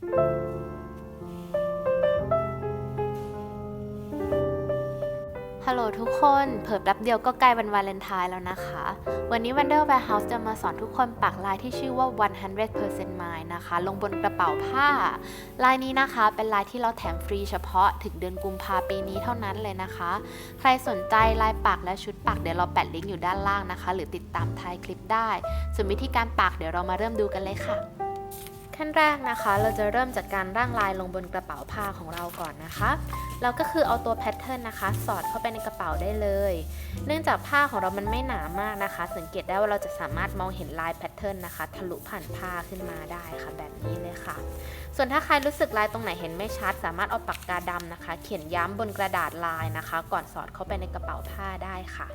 ฮัลโหลทุกคนเผิ่แป๊บเดียวก็ใกล้วันวาเลนไทน์แล้วนะคะ วันนี้ Wonder Warehouse จะมาสอนทุกคนปักลายที่ชื่อว่า 100% Mine นะคะ ลงบนกระเป๋าผ้า ลายนี้นะคะเป็นลายที่เราแถมฟรีเฉพาะถึงเดือนกุมภาพันธ์ปีนี้เท่านั้นเลยนะคะ ใครสนใจลายปักและชุดปักเดี๋ยวเราแปะลิงก์อยู่ด้านล่างนะคะ หรือติดตามท้ายคลิปได้ ส่วนวิธีการปักเดี๋ยวเรามาเริ่มดูกันเลยค่ะ ขั้นแรกนะคะเราจะเริ่มจากการร่างลายลงบนกระเป๋าผ้าของเราก่อนนะคะเราก็คือเอาตัวแพทเทิร์นนะคะสอดเข้าไปในกระเป๋าได้เลยเนื่องจากผ้าของเรามันไม่หนามากนะคะสังเกตได้ว่าเราจะสามารถมองเห็นลายแพทเทิร์นนะคะทะลุผ่านผ้าขึ้นมาได้ค่ะแบบนี้เลยค่ะส่วนถ้าใครรู้สึกลายตรงไหนเห็นไม่ชัดสามารถเอาปากกาดำนะคะเขียนย้ำบนกระดาษลายนะคะก่อนสอดเข้าไปในกระเป๋าผ้าได้ค่ะ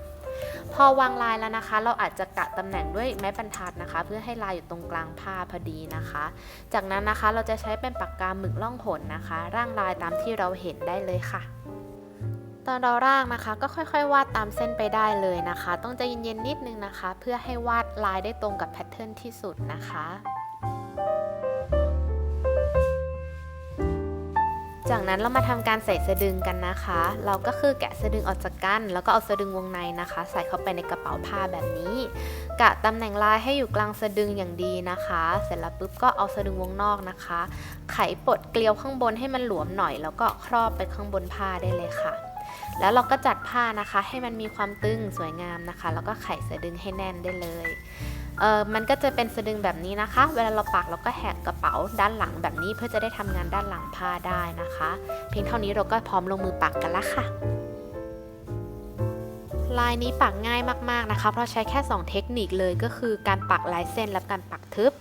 พอวางลายแล้วนะคะเราอาจจะกะตำแหน่งด้วยไม้บรรทัดนะคะเพื่อให้ลายอยู่ตรงกลางผ้าพอดีนะคะจากนั้นนะคะเราจะใช้เป็นปากกาหมึกล่องหนนะคะร่างลายตามที่เราเห็นได้เลยค่ะตอนเราร่างนะคะก็ค่อยๆวาดตามเส้นไปได้เลยนะคะต้องใจเย็นๆนิดนึงนะคะเพื่อให้วาดลายได้ตรงกับแพทเทิร์นที่สุดนะคะจากนั้นเรามาทำการใส่สะดึงกันนะคะเราก็คือแกะสะดึงออกจากกันแล้วก็เอาสะดึงวงในนะคะใส่เข้าไปในกระเป๋าผ้าแบบนี้กะตำแหน่งลายให้อยู่กลางสะดึงอย่างดีนะคะเสร็จแล้วปุ๊บก็เอาสะดึงวงนอกนะคะไขปลดเกลียวข้างบนให้มันหลวมหน่อยแล้วก็ครอบไปข้างบนผ้าได้เลยค่ะแล้วเราก็จัดผ้านะคะให้มันมีความตึงสวยงามนะคะแล้วก็ไขสะดึงให้แน่นได้เลยมันก็จะเป็นสะดึงแบบนี้นะคะเวลาเราปักเราก็แหกกระเป๋าด้านหลังแบบนี้เพื่อจะได้ทำงานด้านหลังผ้าได้นะคะเพียงเท่านี้เราก็พร้อมลงมือปักกันแล้วค่ะลายนี้ปักง่ายมากๆนะคะเพราะใช้แค่2เทคนิคเลยก็คือการปักลายเส้นและการปักทึบ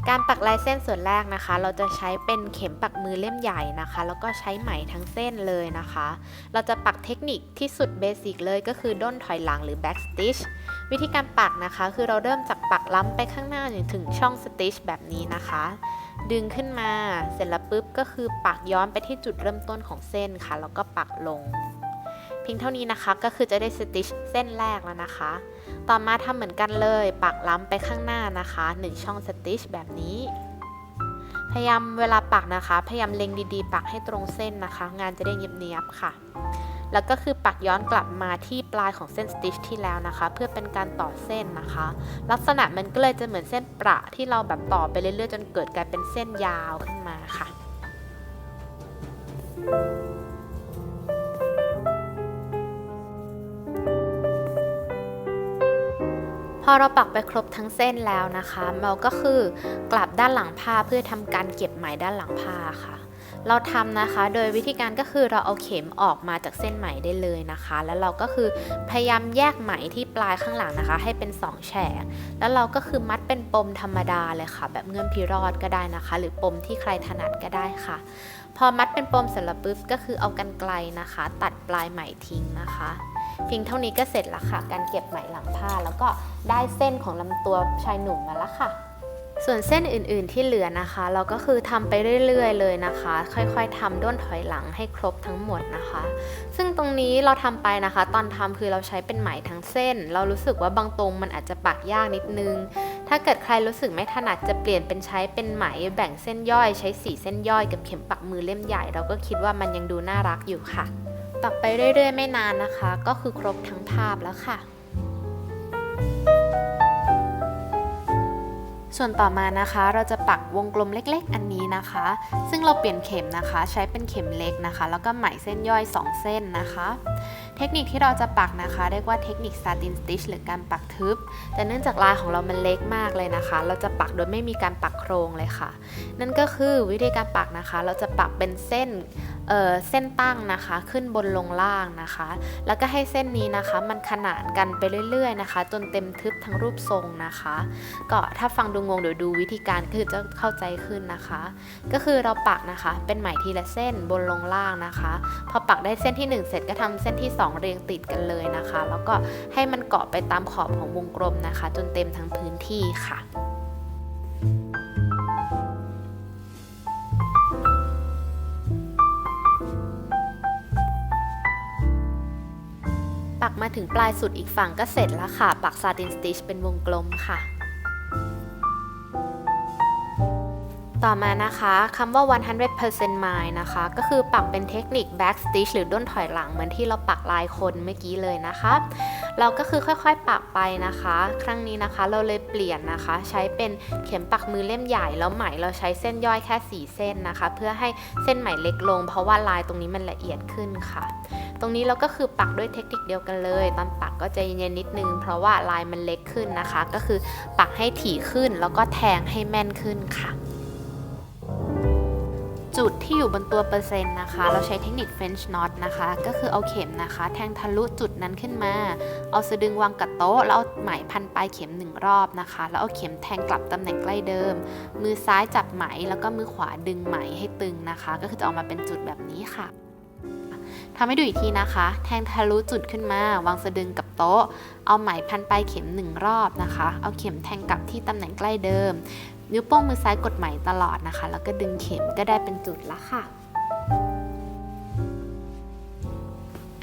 การปักลายเส้นส่วนแรกนะคะเราจะใช้เป็นเข็มปักมือเล่มใหญ่นะคะแล้วก็ใช้ไหมทั้งเส้นเลยนะคะเราจะปักเทคนิคที่สุดเบสิกเลยก็คือด้นถอยหลังหรือ back stitch วิธีการปักนะคะคือเราเริ่มจากปักล้ำไปข้างหน้าจนถึงช่อง stitch แบบนี้นะคะดึงขึ้นมาเสร็จแล้วปุ๊บก็คือปักย้อนไปที่จุดเริ่มต้นของเส้นค่ะแล้วก็ปักลงเพียงเท่านี้นะคะก็คือจะได้สติชเส้นแรกแล้วนะคะต่อมาทำเหมือนกันเลยปักล้ำไปข้างหน้านะคะ1ช่องสติชแบบนี้พยายามเวลาปักนะคะพยายามเล็งดีๆปักให้ตรงเส้นนะคะงานจะได้เนียบๆค่ะแล้วก็คือปักย้อนกลับมาที่ปลายของเส้นสติชที่แล้วนะคะเพื่อเป็นการต่อเส้นนะคะลักษณะมันก็เลยจะเหมือนเส้นประที่เราแบบต่อไปเรื่อยๆจนเกิดกลายเป็นเส้นยาวขึ้นมาค่ะพอเราปักไปครบทั้งเส้นแล้วนะคะเราก็คือกลับด้านหลังผ้าเพื่อทำการเก็บไหมด้านหลังผ้าค่ะเราทำนะคะโดยวิธีการก็คือเราเอาเข็มออกมาจากเส้นไหมได้เลยนะคะแล้วเราก็คือพยายามแยกไหมที่ปลายข้างหลังนะคะให้เป็น2แฉกแล้วเราก็คือมัดเป็นปมธรรมดาเลยค่ะแบบเงื่อนพิรอดก็ได้นะคะหรือปมที่ใครถนัดก็ได้ค่ะพอมัดเป็นปมเสร็จแล้วปุ๊บก็คือเอากรรไกรนะคะตัดปลายไหมทิ้งนะคะเพียงเท่านี้ก็เสร็จแล้วค่ะการเก็บไหมหลังผ้าแล้วก็ได้เส้นของลำตัวชายหนุ่มมาแล้วค่ะส่วนเส้นอื่นๆที่เหลือนะคะเราก็คือทำไปเรื่อยๆเลยนะคะค่อยๆทำด้นถอยหลังให้ครบทั้งหมดนะคะซึ่งตรงนี้เราทำไปนะคะตอนทำคือเราใช้เป็นไหมทั้งเส้นเรารู้สึกว่าบางตรงมันอาจจะปักยากนิดนึงถ้าเกิดใครรู้สึกไม่ถนัดจะเปลี่ยนเป็นใช้เป็นไหมแบ่งเส้นย่อยใช้4เส้นย่อยกับเข็มปักมือเล่มใหญ่เราก็คิดว่ามันยังดูน่ารักอยู่ค่ะปักไปเรื่อยๆไม่นานนะคะก็คือครบทั้งภาพแล้วค่ะส่วนต่อมานะคะเราจะปักวงกลมเล็กๆอันนี้นะคะซึ่งเราเปลี่ยนเข็มนะคะใช้เป็นเข็มเล็กนะคะแล้วก็ไหมเส้นย่อย2เส้นนะคะเทคนิคที่เราจะปักนะคะเรียกว่าเทคนิค satin stitch หรือการปักทึบแต่เนื่องจากลายของเรามันเล็กมากเลยนะคะเราจะปักโดยไม่มีการปักโครงเลยค่ะนั่นก็คือวิธีการปักนะคะเราจะปักเป็นเส้นตั้งนะคะขึ้นบนลงล่างนะคะแล้วก็ให้เส้นนี้นะคะมันขนานกันไปเรื่อยๆนะคะจนเต็มทึบทั้งรูปทรงนะคะก็ถ้าฟังดูงงเดี๋ยวดูวิธีการคือจะเข้าใจขึ้นนะคะก็คือเราปักนะคะเป็นไหมทีละเส้นบนลงล่างนะคะพอปักได้เส้นที่1เสร็จก็ทำเส้นที่2เรียงติดกันเลยนะคะแล้วก็ให้มันเกาะไปตามขอบของวงกลมนะคะจนเต็มทั้งพื้นที่ค่ะปักมาถึงปลายสุดอีกฝั่งก็เสร็จแล้วค่ะปัก satin stitch เป็นวงกลมค่ะ ต่อมานะคะคำว่า 100% mine นะคะก็คือปักเป็นเทคนิค back stitch หรือด้นถอยหลังเหมือนที่เราปักลายคนเมื่อกี้เลยนะคะเราก็คือค่อยๆปักไปนะคะครั้งนี้นะคะเราเลยเปลี่ยนนะคะใช้เป็นเข็มปักมือเล่มใหญ่แล้วไหมเราใช้เส้นย่อยแค่4เส้นนะคะเพื่อให้เส้นไหมเล็กลงเพราะว่าลายตรงนี้มันละเอียดขึ้นค่ะตรงนี้เราก็คือปักด้วยเทคนิคเดียวกันเลยตอนปักก็ใจเย็นๆนิดนึงเพราะว่าลายมันเล็กขึ้นนะคะก็คือปักให้ถี่ขึ้นแล้วก็แทงให้แม่นขึ้นค่ะจุดที่อยู่บนตัวเปอร์เซ็นต์นะคะเราใช้เทคนิค French knot นะคะก็คือเอาเข็มนะคะแทงทะลุจุดนั้นขึ้นมาเอาสะดึงวางกับโต๊ะแล้วเอาไหมพันปลายเข็ม1รอบนะคะแล้วเอาเข็มแทงกลับตำแหน่งใกล้เดิมมือซ้ายจับไหมแล้วก็มือขวาดึงไหมให้ตึงนะคะก็คือจะออกมาเป็นจุดแบบนี้ค่ะทำให้ดูอีกทีนะคะแทงทะลุจุดขึ้นมาวางสะดึงกับโต๊ะเอาไหมพันปลายเข็ม1รอบนะคะเอาเข็มแทงกลับที่ตำแหน่งใกล้เดิมนิ้วโป้งมือซ้ายกดไหมตลอดนะคะแล้วก็ดึงเข็มก็ได้เป็นจุดละค่ะ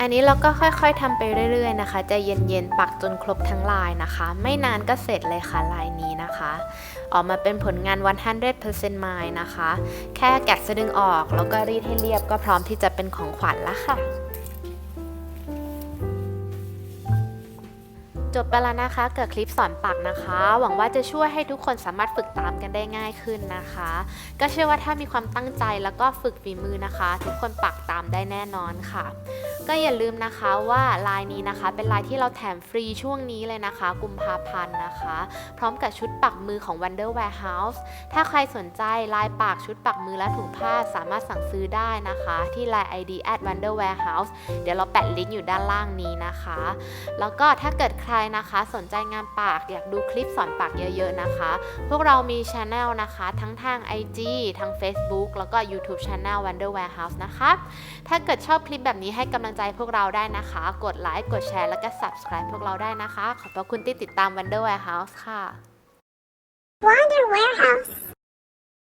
อันนี้เราก็ค่อยๆทำไปเรื่อยๆนะคะใจเย็นๆปักจนครบทั้งลายนะคะไม่นานก็เสร็จเลยค่ะลายนี้นะคะออกมาเป็นผลงาน 100% mine นะคะแค่แกะสะดึงออกแล้วก็รีดให้เรียบก็พร้อมที่จะเป็นของขวัญละค่ะจบไปแล้วนะคะกับคลิปสอนปักนะคะหวังว่าจะช่วยให้ทุกคนสามารถฝึกตามกันได้ง่ายขึ้นนะคะก็เชื่อว่าถ้ามีความตั้งใจแล้วก็ฝึกฝีมือนะคะทุกคนปักตามได้แน่นอนค่ะก็อย่าลืมนะคะว่าลายนี้นะคะเป็นลายที่เราแถมฟรีช่วงนี้เลยนะคะกุมภาพันธ์นะคะพร้อมกับชุดปักมือของ Wonder Warehouse ถ้าใครสนใจลายปักชุดปักมือและถุงผ้าสามารถสั่งซื้อได้นะคะที่ Line ID @wonderwarehouse เดี๋ยวเราแปะลิงก์อยู่ด้านล่างนี้นะคะแล้วก็ถ้าเกิดใครนะคะสนใจงานปักอยากดูคลิปสอนปักเยอะๆนะคะพวกเรามี Channel นะคะทั้งทาง IG ทาง Facebook แล้วก็ YouTube Channel Wonder Warehouse นะคะถ้าเกิดชอบคลิปแบบนี้ให้กำลังใจพวกเราได้นะคะกดไลค์กดแชร์แล้วก็ Subscribe พวกเราได้นะคะขอบพระคุณที่ติดตาม Wonder Warehouse ค่ะ Wonder Warehouse